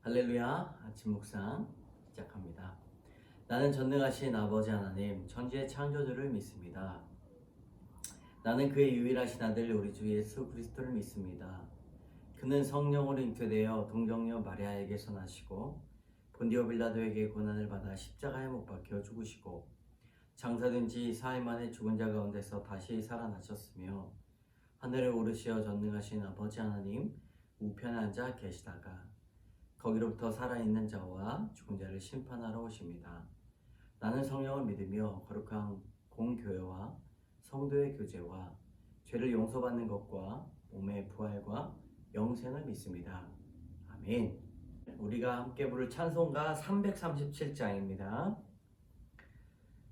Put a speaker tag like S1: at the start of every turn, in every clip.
S1: 할렐루야. 아침 묵상 시작합니다. 나는 전능하신 아버지 하나님 천지의 창조주를 믿습니다. 나는 그의 유일하신 아들 우리 주 예수 그리스도를 믿습니다. 그는 성령으로 잉태되어 동정녀 마리아에게서 나시고 본디오 빌라도에게 고난을 받아 십자가에 못 박혀 죽으시고 장사된 지 4일 만에 죽은 자 가운데서 다시 살아나셨으며 하늘에 오르시어 전능하신 아버지 하나님 우편에 앉아 계시다가 거기로부터 살아있는 자와 죽은 자를 심판하러 오십니다. 나는 성령을 믿으며 거룩한 공교회와 성도의 교제와 죄를 용서받는 것과 몸의 부활과 영생을 믿습니다. 아멘. 우리가 함께 부를 찬송가 337장입니다.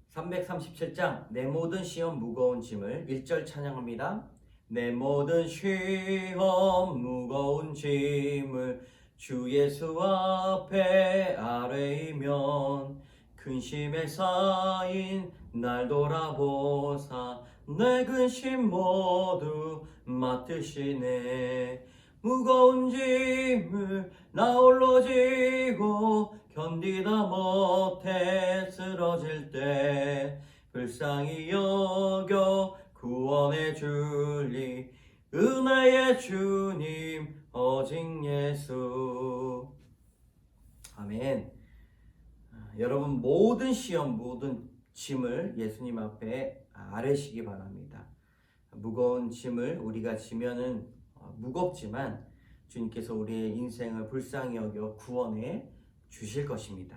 S1: 337장 내 모든 시험 무거운 짐을 1절 찬양합니다. 내 모든 시험 무거운 짐을 주 예수 앞에 아뢰이면 근심에 쌓인 날 돌아보사 내 근심 모두 맡으시네. 무거운 짐을 나 홀로 지고 견디다 못해 쓰러질 때 불쌍히 여겨 구원해 줄리 은혜의 주님 오직 예수. 아멘. 여러분 모든 시험 모든 짐을 예수님 앞에 아뢰시기 바랍니다. 무거운 짐을 우리가 지면은 무겁지만 주님께서 우리의 인생을 불쌍히 여겨 구원해 주실 것입니다.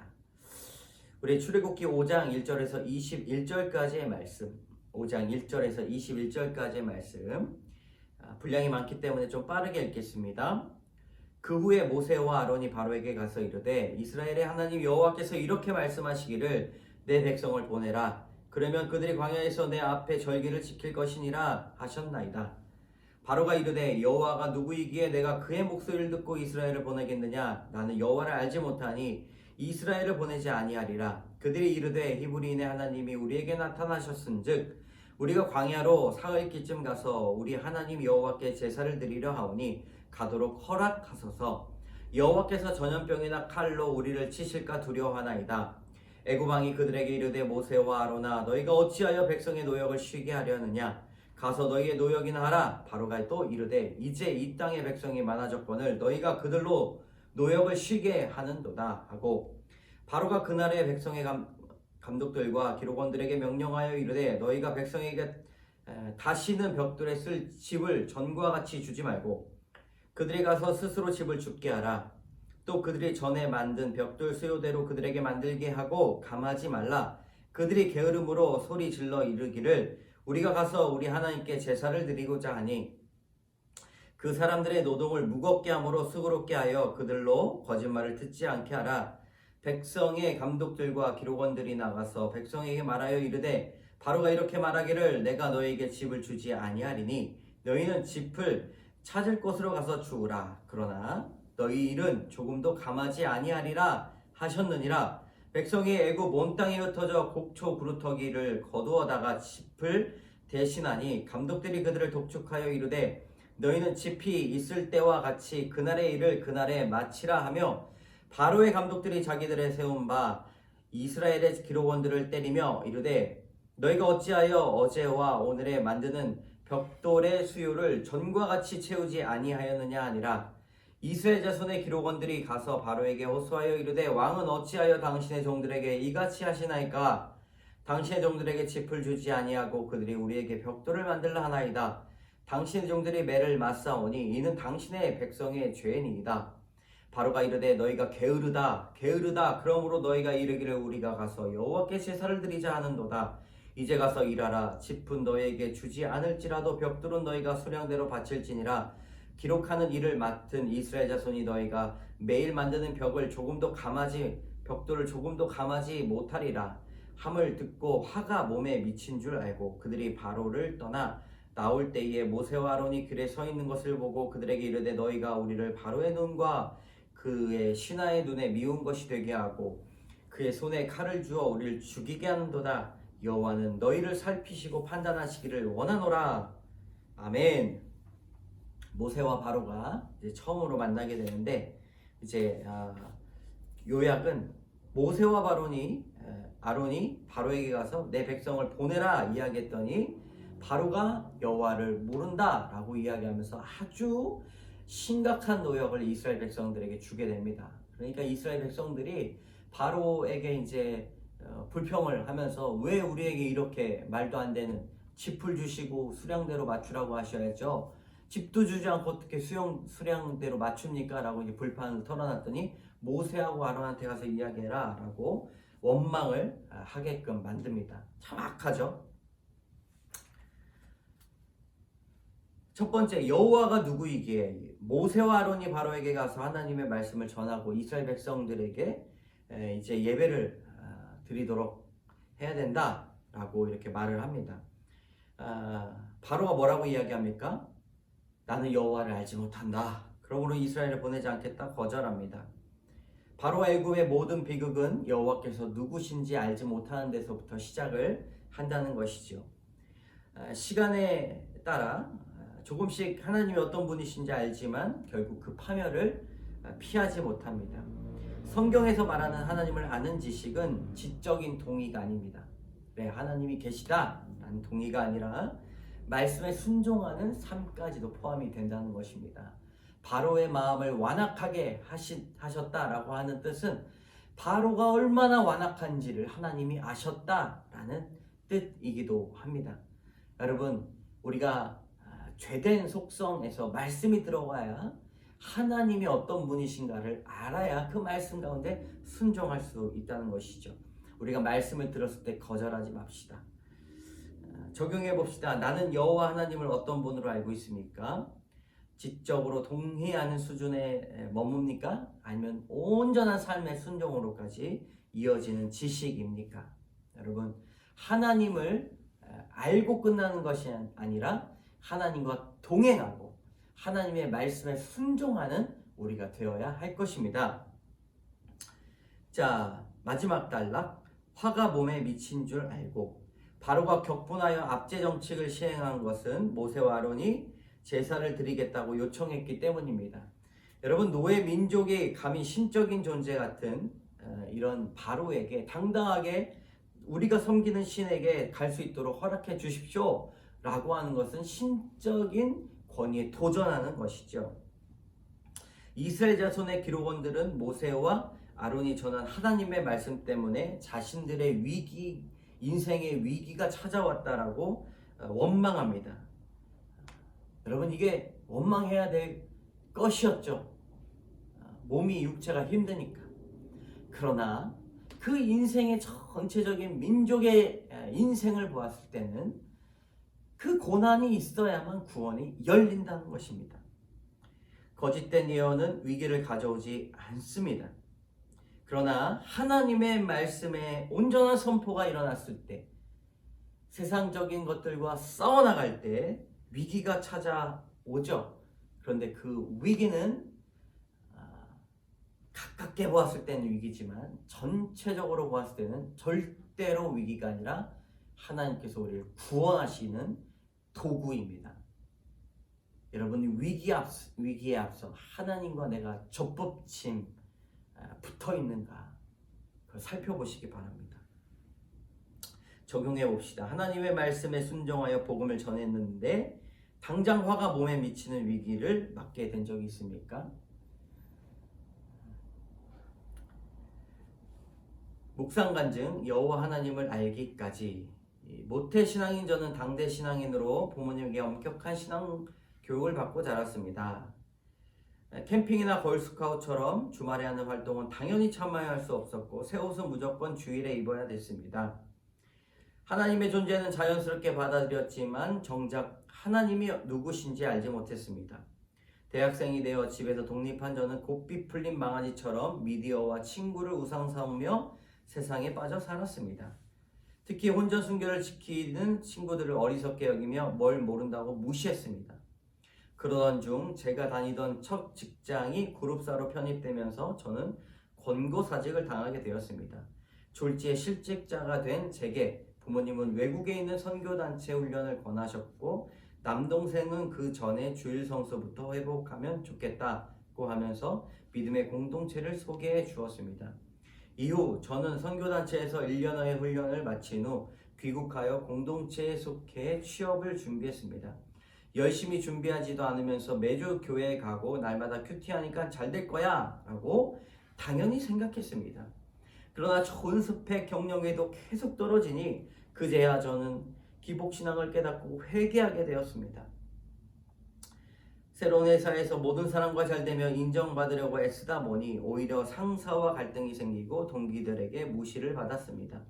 S1: 우리 출애굽기 5장 1절에서 21절까지의 말씀, 5장 1절에서 21절까지의 말씀, 분량이 많기 때문에 좀 빠르게 읽겠습니다. 그 후에 모세와 아론이 바로에게 가서 이르되 이스라엘의 하나님 여호와께서 이렇게 말씀하시기를 내 백성을 보내라. 그러면 그들이 광야에서 내 앞에 절기를 지킬 것이니라 하셨나이다. 바로가 이르되 여호와가 누구이기에 내가 그의 목소리를 듣고 이스라엘을 보내겠느냐. 나는 여호와를 알지 못하니 이스라엘을 보내지 아니하리라. 그들이 이르되 히브리인의 하나님이 우리에게 나타나셨은즉 우리가 광야로 사흘길쯤 가서 우리 하나님 여호와께 제사를 드리려 하오니 가도록 허락하소서. 여호와께서 전염병이나 칼로 우리를 치실까 두려워하나이다. 애굽왕이 그들에게 이르되 모세와 아론아 너희가 어찌하여 백성의 노역을 쉬게 하려느냐. 가서 너희의 노역이나 하라. 바로가 또 이르되 이제 이 땅의 백성이 많아졌거늘 너희가 그들로 노역을 쉬게 하는도다 하고 바로가 그날의 백성의 감독들과 기록원들에게 명령하여 이르되 너희가 백성에게 다시는 벽돌에 쓸 집을 전과 같이 주지 말고 그들이 가서 스스로 집을 줍게 하라. 또 그들이 전에 만든 벽돌 수요대로 그들에게 만들게 하고 감하지 말라. 그들이 게으름으로 소리 질러 이르기를 우리가 가서 우리 하나님께 제사를 드리고자 하니 그 사람들의 노동을 무겁게 함으로 수고롭게 하여 그들로 거짓말을 듣지 않게 하라. 백성의 감독들과 기록원들이 나가서 백성에게 말하여 이르되 바로가 이렇게 말하기를 내가 너희에게 집을 주지 아니하리니 너희는 집을 찾을 곳으로 가서 주우라. 그러나 너희 일은 조금도 감하지 아니하리라 하셨느니라. 백성이 애굽 온 땅에 흩어져 곡초 그루터기를 거두어다가 집을 대신하니 감독들이 그들을 독촉하여 이르되 너희는 집이 있을 때와 같이 그날의 일을 그날에 마치라 하며 바로의 감독들이 자기들의 세운 바 이스라엘의 기록원들을 때리며 이르되 너희가 어찌하여 어제와 오늘에 만드는 벽돌의 수요를 전과 같이 채우지 아니하였느냐 하니라. 이스라엘 자손의 기록원들이 가서 바로에게 호소하여 이르되 왕은 어찌하여 당신의 종들에게 이같이 하시나이까. 당신의 종들에게 짚을 주지 아니하고 그들이 우리에게 벽돌을 만들라 하나이다. 당신의 종들이 매를 맞사오니 이는 당신의 백성의 죄니이다. 바로가 이르되 너희가 게으르다 그러므로 너희가 이르기를 우리가 가서 여호와께 제사를 드리자 하는도다. 이제 가서 일하라. 짚은 너희에게 주지 않을지라도 벽돌은 너희가 수량대로 바칠지니라. 기록하는 일을 맡은 이스라엘 자손이 너희가 매일 만드는 벽돌을 조금도 감하지 못하리라 함을 듣고 화가 몸에 미친 줄 알고 그들이 바로를 떠나 나올 때에 모세와 아론이 길에 서 있는 것을 보고 그들에게 이르되 너희가 우리를 바로의 눈과 그의 신하의 눈에 미운 것이 되게 하고 그의 손에 칼을 주어 우리를 죽이게 하는도다. 여호와는 너희를 살피시고 판단하시기를 원하노라. 아멘. 모세와 바로가 이제 처음으로 만나게 되는데 이제 요약은 모세와 아론이 바로에게 가서 내 백성을 보내라 이야기했더니 바로가 여호와를 모른다라고 이야기하면서 아주 심각한 노역을 이스라엘 백성들에게 주게 됩니다. 그러니까 이스라엘 백성들이 바로에게 이제 불평을 하면서 왜 우리에게 이렇게 말도 안 되는 짚을 주시고 수량대로 맞추라고 하셔야죠. 집도 주지 않고 어떻게 수량대로 맞춥니까? 라고 이제 불판을 털어놨더니 모세하고 아론한테 가서 이야기해라 라고 원망을 하게끔 만듭니다. 참 악하죠. 첫 번째, 여호와가 누구이기에 모세와 아론이 바로에게 가서 하나님의 말씀을 전하고 이스라엘 백성들에게 이제 예배를 드리도록 해야 된다라고 이렇게 말을 합니다. 바로가 뭐라고 이야기합니까? 나는 여호와를 알지 못한다. 그러므로 이스라엘을 보내지 않겠다 거절합니다. 바로와 애굽의 모든 비극은 여호와께서 누구신지 알지 못하는 데서부터 시작을 한다는 것이죠. 시간에 따라 조금씩 하나님이 어떤 분이신지 알지만 결국 그 파멸을 피하지 못합니다. 성경에서 말하는 하나님을 아는 지식은 지적인 동의가 아닙니다. 네, 하나님이 계시다라는 동의가 아니라 말씀에 순종하는 삶까지도 포함이 된다는 것입니다. 바로의 마음을 완악하게 하셨다라고 하는 뜻은 바로가 얼마나 완악한지를 하나님이 아셨다라는 뜻이기도 합니다. 여러분, 우리가 죄된 속성에서 말씀이 들어가야 하나님이 어떤 분이신가를 알아야 그 말씀 가운데 순종할 수 있다는 것이죠. 우리가 말씀을 들었을 때 거절하지 맙시다. 적용해 봅시다. 나는 여호와 하나님을 어떤 분으로 알고 있습니까? 지적으로 동의하는 수준에 머뭅니까? 아니면 온전한 삶의 순종으로까지 이어지는 지식입니까? 여러분, 하나님을 알고 끝나는 것이 아니라 하나님과 동행하고 하나님의 말씀에 순종하는 우리가 되어야 할 것입니다. 자, 마지막 단락. 화가 몸에 미친 줄 알고. 바로가 격분하여 압제 정책을 시행한 것은 모세와 아론이 제사를 드리겠다고 요청했기 때문입니다. 여러분, 노예 민족이 감히 신적인 존재 같은 이런 바로에게 당당하게 우리가 섬기는 신에게 갈 수 있도록 허락해 주십시오 라고 하는 것은 신적인 권위에 도전하는 것이죠. 이스라엘 자손의 기록원들은 모세와 아론이 전한 하나님의 말씀 때문에 자신들의 인생의 위기가 찾아왔다라고 원망합니다. 여러분, 이게 원망해야 될 것이었죠. 몸이 육체가 힘드니까. 그러나 그 인생의 전체적인 민족의 인생을 보았을 때는 그 고난이 있어야만 구원이 열린다는 것입니다. 거짓된 예언은 위기를 가져오지 않습니다. 그러나 하나님의 말씀에 온전한 선포가 일어났을 때, 세상적인 것들과 싸워나갈 때 위기가 찾아오죠. 그런데 그 위기는 가깝게 보았을 때는 위기지만 전체적으로 보았을 때는 절대로 위기가 아니라 하나님께서 우리를 구원하시는 도구입니다. 여러분, 위기에 앞서 하나님과 내가 접붙임 붙어 있는가, 그걸 살펴보시기 바랍니다. 적용해 봅시다. 하나님의 말씀에 순종하여 복음을 전했는데 당장 화가 몸에 미치는 위기를 맞게 된 적이 있습니까? 묵상간증 여호와 하나님을 알기까지. 모태 신앙인 저는 당대 신앙인으로 부모님에게 엄격한 신앙 교육을 받고 자랐습니다. 캠핑이나 걸스카우트처럼 주말에 하는 활동은 당연히 참여할 수 없었고 새 옷은 무조건 주일에 입어야 됐습니다. 하나님의 존재는 자연스럽게 받아들였지만 정작 하나님이 누구신지 알지 못했습니다. 대학생이 되어 집에서 독립한 저는 고삐 풀린 망아지처럼 미디어와 친구를 우상 삼으며 세상에 빠져 살았습니다. 특히 혼전 순결을 지키는 친구들을 어리석게 여기며 뭘 모른다고 무시했습니다. 그러던 중 제가 다니던 첫 직장이 그룹사로 편입되면서 저는 권고사직을 당하게 되었습니다. 졸지에 실직자가 된 제게 부모님은 외국에 있는 선교단체 훈련을 권하셨고 남동생은 그 전에 주일 성서부터 회복하면 좋겠다고 하면서 믿음의 공동체를 소개해 주었습니다. 이후 저는 선교단체에서 1년여의 훈련을 마친 후 귀국하여 공동체에 속해 취업을 준비했습니다. 열심히 준비하지도 않으면서 매주 교회에 가고 날마다 큐티하니까 잘 될 거야 라고 당연히 생각했습니다. 그러나 좋은 스펙 경력에도 계속 떨어지니 그제야 저는 기복신앙을 깨닫고 회개하게 되었습니다. 새로운 회사에서 모든 사람과 잘 되며 인정받으려고 애쓰다 보니 오히려 상사와 갈등이 생기고 동기들에게 무시를 받았습니다.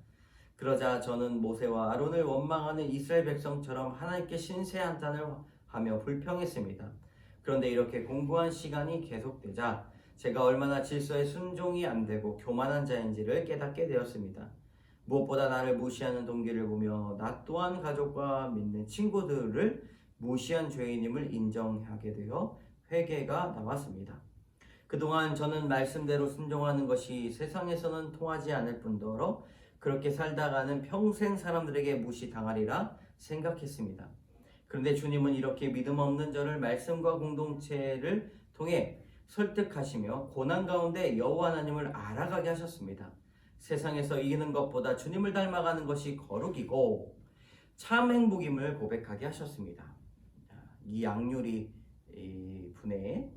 S1: 그러자 저는 모세와 아론을 원망하는 이스라엘 백성처럼 하나님께 신세한탄을 하며 불평했습니다. 그런데 이렇게 공부한 시간이 계속되자 제가 얼마나 질서에 순종이 안 되고 교만한 자인지를 깨닫게 되었습니다. 무엇보다 나를 무시하는 동기를 보며 나 또한 가족과 믿는 친구들을 무시한 죄인임을 인정하게 되어 회개가 나왔습니다. 그동안 저는 말씀대로 순종하는 것이 세상에서는 통하지 않을 뿐더러 그렇게 살다가는 평생 사람들에게 무시당하리라 생각했습니다. 그런데 주님은 이렇게 믿음 없는 저를 말씀과 공동체를 통해 설득하시며 고난 가운데 여호와 하나님을 알아가게 하셨습니다. 세상에서 이기는 것보다 주님을 닮아가는 것이 거룩이고 참 행복임을 고백하게 하셨습니다. 이 양유리 분의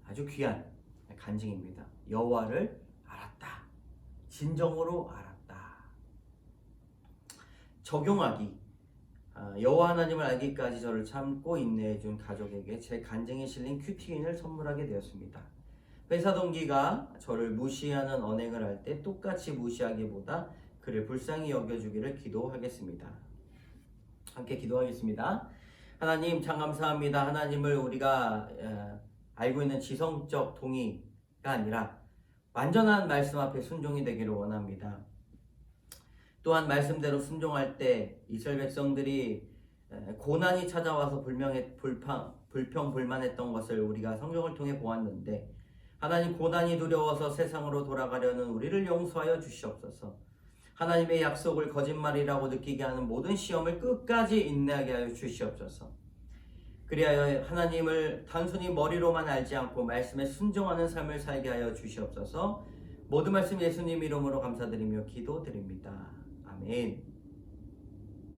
S1: 아주 귀한 간증입니다. 여호와를 알았다. 진정으로 알았다. 적용하기. 여호와 하나님을 알기까지 저를 참고 인내해준 가족에게 제 간증이 실린 큐티인을 선물하게 되었습니다. 회사 동기가 저를 무시하는 언행을 할 때 똑같이 무시하기보다 그를 불쌍히 여겨주기를 기도하겠습니다. 함께 기도하겠습니다. 하나님 참 감사합니다. 하나님을 우리가 알고 있는 지성적 동의가 아니라 완전한 말씀 앞에 순종이 되기를 원합니다. 또한 말씀대로 순종할 때 이스라엘 백성들이 고난이 찾아와서 불평불만했던 것을 우리가 성경을 통해 보았는데 하나님 고난이 두려워서 세상으로 돌아가려는 우리를 용서하여 주시옵소서. 하나님의 약속을 거짓말이라고 느끼게 하는 모든 시험을 끝까지 인내하게 하여 주시옵소서. 그리하여 하나님을 단순히 머리로만 알지 않고 말씀에 순종하는 삶을 살게 하여 주시옵소서. 모든 말씀 예수님 이름으로 감사드리며 기도드립니다. 아멘.